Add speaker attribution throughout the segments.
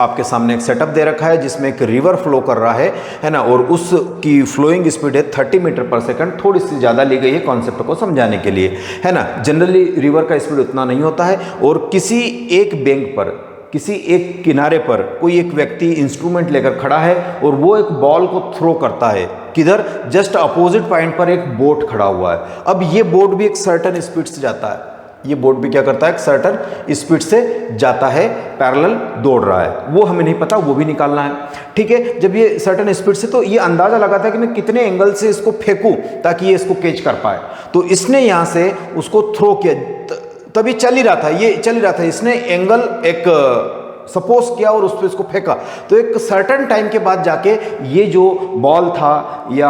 Speaker 1: आपके सामने एक सेटअप दे रखा है जिसमें एक रिवर फ्लो कर रहा है ना, और उसकी फ्लोइंग स्पीड है 30 मीटर पर सेकंड, थोड़ी सी ज़्यादा ली गई है कॉन्सेप्ट को समझाने के लिए, है ना। जनरली रिवर का स्पीड उतना नहीं होता है, और किसी एक बैंक पर, किसी एक किनारे पर कोई एक व्यक्ति इंस्ट्रूमेंट लेकर खड़ा है और वो एक बॉल को थ्रो करता है, किधर, जस्ट अपोजिट पॉइंट पर एक बोट खड़ा हुआ है। अब ये बोट भी एक सर्टन स्पीड से जाता है, ये बोट भी क्या करता है, सर्टन स्पीड से जाता है, पैरेलल दौड़ रहा है, वो हमें नहीं पता, वो भी निकालना है, ठीक है। जब ये सर्टन स्पीड से, तो ये अंदाजा लगाता है कि मैं कितने एंगल से इसको फेंकूं ताकि ये इसको कैच कर पाए। तो इसने यहाँ से उसको थ्रो किया, तब ये चल ही रहा था, ये चल ही रहा था, इसने एंगल एक सपोज किया और उस पर इसको फेंका, तो एक सर्टन टाइम के बाद जाके ये जो बॉल था या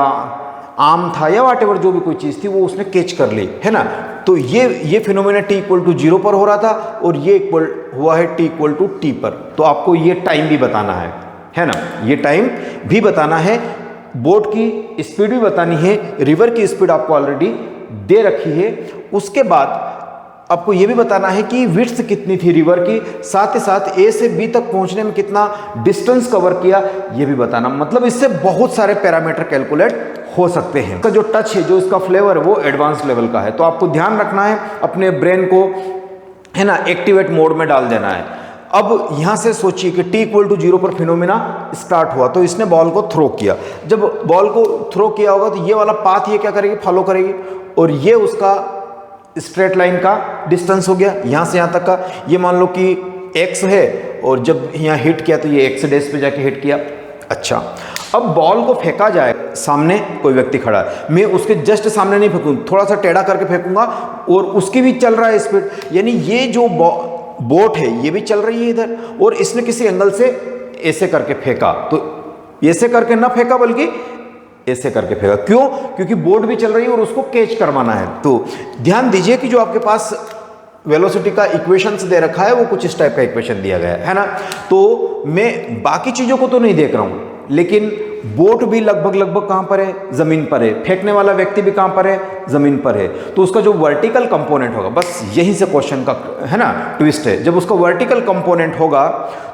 Speaker 1: आम था या व्हाटएवर जो भी कोई चीज़ थी वो उसने कैच कर ली, है ना। तो ये फिनोमेना t इक्वल टू 0 पर हो रहा था, और ये इक्वल हुआ है t इक्वल टू t पर। तो आपको ये टाइम भी बताना है ना, ये टाइम भी बताना है, बोट की स्पीड भी बतानी है, रिवर की स्पीड आपको ऑलरेडी दे रखी है। उसके बाद आपको ये भी बताना है कि विड्थ कितनी थी रिवर की, साथ ही साथ ए से बी तक पहुंचने में कितना डिस्टेंस कवर किया, ये भी बताना। मतलब इससे बहुत सारे पैरामीटर कैलकुलेट हो सकते हैं। इसका जो टच है, जो इसका फ्लेवर है, वो एडवांस लेवल का है। तो आपको ध्यान रखना है, अपने ब्रेन को, है ना, एक्टिवेट मोड में डाल देना है। अब यहाँ से सोचिए कि t इक्वल टू 0 पर फिनोमिना स्टार्ट हुआ, तो इसने बॉल को थ्रो किया। जब बॉल को थ्रो किया होगा तो ये वाला पाथ ये क्या करेगी, फॉलो करेगी, और ये उसका स्ट्रेट लाइन का डिस्टेंस हो गया यहाँ से यहाँ तक का। ये मान लो कि x है, और जब यहाँ हिट किया तो ये x डैश पे जाके हिट किया। अच्छा, अब बॉल को फेंका जाए, सामने कोई व्यक्ति खड़ा है, मैं उसके जस्ट सामने नहीं फेंकूँ, थोड़ा सा टेढ़ा करके फेंकूंगा, और उसकी भी चल रहा है स्पीड, यानी ये जो बोट है ये भी चल रही है इधर, और इसने किसी एंगल से ऐसे करके फेंका, तो ऐसे करके ना फेंका बल्कि ऐसे करके फेंका। क्यों? क्योंकि बोट भी चल रही है और उसको कैच करवाना है। तो ध्यान दीजिए कि जो आपके पास वेलोसिटी का इक्वेशंस दे रखा है वो कुछ इस टाइप का इक्वेशन दिया गया है ना। तो मैं बाकी चीज़ों को तो नहीं देख रहा हूँ, लेकिन बोट भी लगभग कहाँ पर है, ज़मीन पर है, फेंकने वाला व्यक्ति भी कहाँ पर है, ज़मीन पर है। तो उसका जो वर्टिकल कंपोनेंट होगा, बस यहीं से क्वेश्चन का, है ना, ट्विस्ट है, जब उसका वर्टिकल कंपोनेंट होगा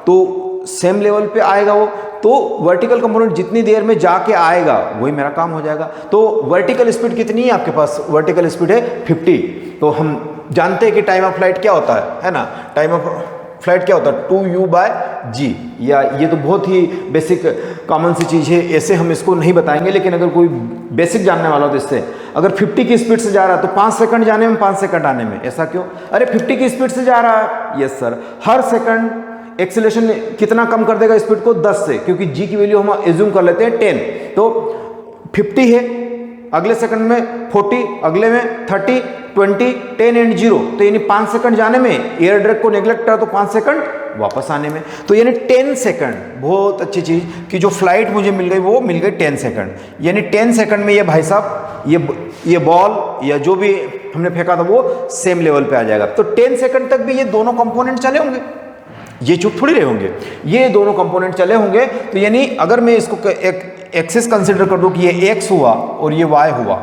Speaker 1: तो सेम लेवल पे आएगा वो, तो वर्टिकल कंपोनेंट जितनी देर में जाके आएगा वही मेरा काम हो जाएगा। तो वर्टिकल स्पीड कितनी है आपके पास, वर्टिकल स्पीड है 50। तो हम जानते हैं कि टाइम ऑफ फ्लाइट क्या होता है ना, टाइम ऑफ फ्लाइट क्या होता है 2u/g, या ये तो बहुत ही बेसिक कॉमन सी चीज़ है, ऐसे हम इसको नहीं बताएंगे, लेकिन अगर कोई बेसिक जानने वाला हो तो इससे, अगर 50 की स्पीड से जा रहा है तो 5 सेकंड जाने में, 5 सेकंड आने में। ऐसा क्यों? अरे 50 की स्पीड से जा रहा है, यस सर, हर सेकंड एक्सीलरेशन कितना कम कर देगा स्पीड को, 10 से, क्योंकि g की वैल्यू हम एज्यूम कर लेते हैं 10, तो 50 है, अगले सेकंड में 40, अगले में 30, 20, 10 एंड 0, तो यानी 5 सेकंड जाने में, एयर ड्रैग को नेग्लेक्ट करा तो 5 सेकंड वापस आने में, तो यानी 10 सेकंड। बहुत अच्छी चीज़ कि जो फ्लाइट मुझे मिल गई वो मिल गई 10 सेकंड, यानी 10 सेकंड में ये भाई साहब ये बॉल या जो भी हमने फेंका था वो सेम लेवल पे आ जाएगा। तो 10 सेकंड तक भी ये दोनों कंपोनेंट चले होंगे, ये चुप थोड़ी रहे होंगे, ये दोनों कंपोनेंट चले होंगे। तो यानी अगर मैं इसको एक एक्सिस कंसिडर कर दूं कि ये x हुआ और ये y हुआ,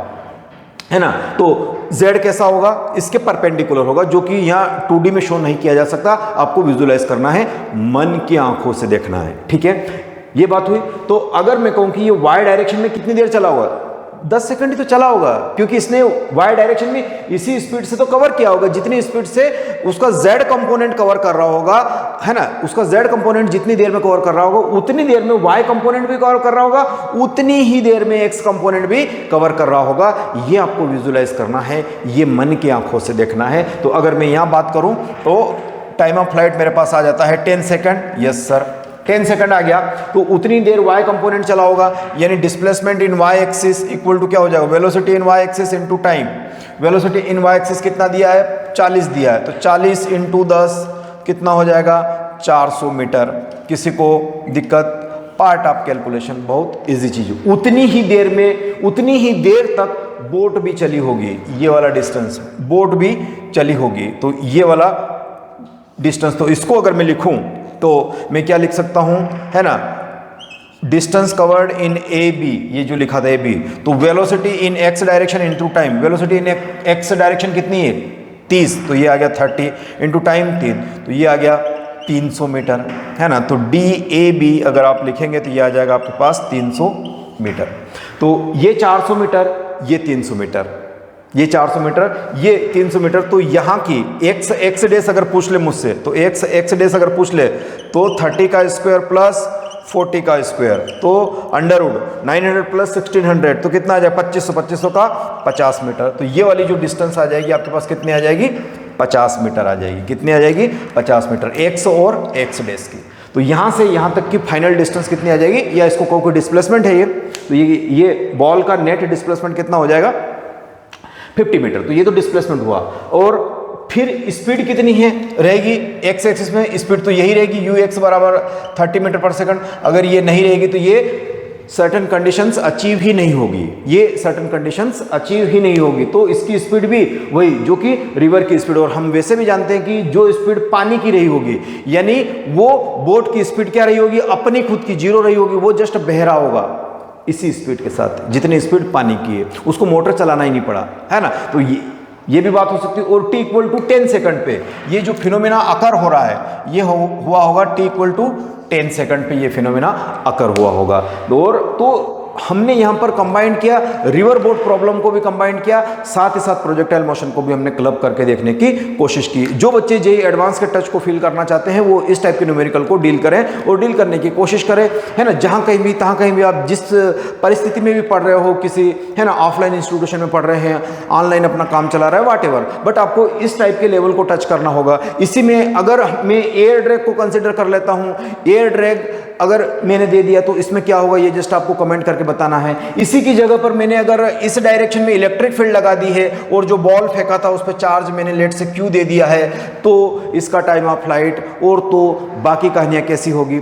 Speaker 1: है ना, तो z कैसा होगा, इसके परपेंडिकुलर होगा, जो कि यहाँ 2D में शो नहीं किया जा सकता, आपको विजुलाइज करना है, मन की आंखों से देखना है, ठीक है। ये बात हुई। तो अगर मैं कहूँ कि ये y डायरेक्शन में कितनी देर चला होगा, 10 सेकंड ही तो चला होगा, क्योंकि इसने y डायरेक्शन में इसी स्पीड से तो कवर किया होगा जितनी स्पीड से उसका z कंपोनेंट कवर कर रहा होगा, है ना, उसका z कंपोनेंट जितनी देर में कवर कर रहा होगा उतनी देर में y कंपोनेंट भी कवर कर रहा होगा, उतनी ही देर में x कंपोनेंट भी कवर कर रहा होगा। ये आपको विजुलाइज करना है, ये मन की आंखों से देखना है। तो अगर मैं यहाँ बात करूँ तो टाइम ऑफ फ्लाइट मेरे पास आ जाता है 10 सेकंड, यस सर, 10 सेकंड आ गया, तो उतनी देर y कंपोनेंट चला होगा, यानी displacement in y axis equal to क्या हो जाएगा, velocity in y axis into time. Velocity in y axis कितना दिया है, 40 दिया है, तो 40 इंटू 10 कितना हो जाएगा, 400 मीटर। किसी को दिक्कत, पार्ट ऑफ कैलकुलेशन, बहुत इजी चीज। उतनी ही देर में, उतनी ही देर तक बोट भी चली होगी, ये वाला डिस्टेंस बोट भी चली होगी, तो ये वाला डिस्टेंस। तो इसको अगर मैं लिखूं तो मैं क्या लिख सकता हूं, है ना, distance covered in A B, ये जो लिखा था ए बी, तो velocity in X direction into time, velocity in X direction कितनी है 30, तो ये आ गया 30 इंटू टाइम 3, तो ये आ गया 300 मीटर, है ना। तो DAB अगर आप लिखेंगे तो ये आ जाएगा आपके पास 300 मीटर। तो ये 400 मीटर, ये 300 मीटर, ये 400 मीटर, ये 300 मीटर। तो यहाँ की x डेस अगर पूछ ले मुझसे, तो x डेस अगर पूछ ले तो 30 का स्क्वायर प्लस 40 का स्क्वायर, तो अंडर रूट 900 प्लस 1600, तो कितना आ जाएगा 2500 का 50 मीटर। तो ये वाली जो डिस्टेंस आ जाएगी आपके पास कितनी आ जाएगी, 50 मीटर आ जाएगी। कितनी आ जाएगी, 50 मीटर, x और x डेस की। तो यहाँ से यहाँ तक की फाइनल डिस्टेंस कितनी आ जाएगी, या इसको कोई डिस्प्लेसमेंट है ये, तो ये बॉल का नेट डिस्प्लेसमेंट कितना हो जाएगा, 50 मीटर। तो ये तो डिस्प्लेसमेंट हुआ। और फिर स्पीड कितनी है रहेगी, एक्स एक्सिस में स्पीड तो यही रहेगी, ux बराबर 30 मीटर पर सेकंड। अगर ये नहीं रहेगी तो ये सर्टेन कंडीशंस अचीव ही नहीं होगी, ये सर्टेन कंडीशंस अचीव ही नहीं होगी। तो इसकी स्पीड भी वही जो कि रिवर की स्पीड। और हम वैसे भी जानते हैं कि जो स्पीड पानी की रही होगी, यानी वो बोट की स्पीड क्या रही होगी, अपनी खुद की 0 रही होगी, वो जस्ट बह रहा होगा इसी स्पीड के साथ जितनी स्पीड पानी की है, उसको मोटर चलाना ही नहीं पड़ा, है ना। तो ये भी बात हो सकती है। और t = 10 सेकंड पे ये जो फिनोमेना अकर हो रहा है, ये हुआ होगा t = 10 सेकंड पे ये फिनोमेना अकर हुआ होगा। और तो हमने यहाँ पर कंबाइन किया, रिवर बोट प्रॉब्लम को भी कंबाइन किया, साथ ही साथ प्रोजेक्टाइल मोशन को भी हमने क्लब करके देखने की कोशिश की। जो बच्चे जेईई एडवांस के टच को फील करना चाहते हैं वो इस टाइप के न्यूमेरिकल को डील करें और डील करने की कोशिश करें, है ना। जहाँ कहीं भी तहाँ कहीं भी आप जिस परिस्थिति में भी पढ़ रहे हो, किसी, है ना, ऑफलाइन इंस्टीट्यूशन में पढ़ रहे हैं, ऑनलाइन अपना काम चला रहा है, व्हाटएवर, बट आपको इस टाइप के लेवल को टच करना होगा। इसी में अगर मैं एयर ड्रैग को कंसिडर कर लेता हूँ, एयर ड्रैग अगर मैंने दे दिया तो इसमें क्या होगा, ये जस्ट आपको कमेंट करके बताना है। इसी की जगह पर मैंने अगर इस डायरेक्शन में इलेक्ट्रिक फील्ड लगा दी है और जो बॉल फेंका था उस पर चार्ज मैंने लेट से Q दे दिया है, तो इसका टाइम ऑफ फ्लाइट और तो बाकी कहानियां कैसी होगी।